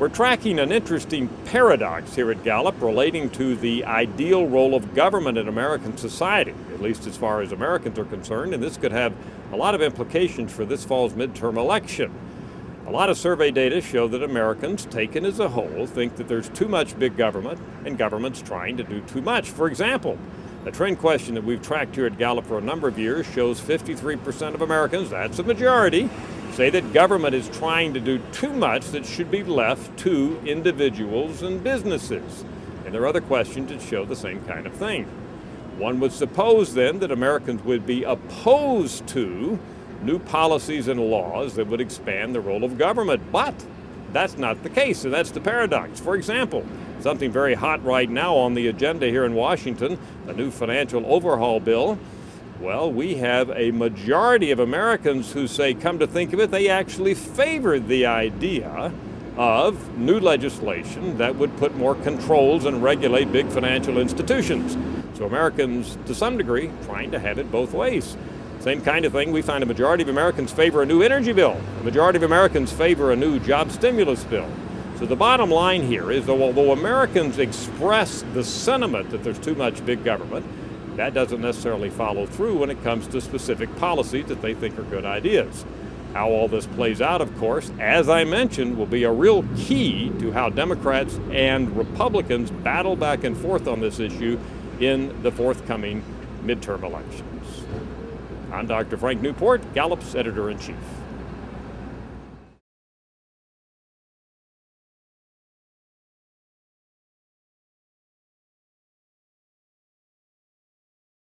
We're tracking an interesting paradox here at Gallup relating to the ideal role of government in American society, at least as far as Americans are concerned, and this could have a lot of implications for this fall's midterm election. A lot of survey data show that Americans, taken as a whole, think that there's too much big government and government's trying to do too much. For example, a trend question that we've tracked here at Gallup for a number of years shows 53% of Americans, that's a majority, say that government is trying to do too much that should be left to individuals and businesses. And there are other questions that show the same kind of thing. One would suppose then that Americans would be opposed to new policies and laws that would expand the role of government, but that's not the case, and that's the paradox. For example, something very hot right now on the agenda here in Washington, a new financial overhaul bill. Well, we have a majority of Americans who say, come to think of it, they actually favor the idea of new legislation that would put more controls and regulate big financial institutions. So Americans, to some degree, trying to have it both ways. Same kind of thing, we find a majority of Americans favor a new energy bill. A majority of Americans favor a new job stimulus bill. So the bottom line here is, although Americans express the sentiment that there's too much big government, that doesn't necessarily follow through when it comes to specific policies that they think are good ideas. How all this plays out, of course, as I mentioned, will be a real key to how Democrats and Republicans battle back and forth on this issue in the forthcoming midterm elections. I'm Dr. Frank Newport, Gallup's editor-in-chief.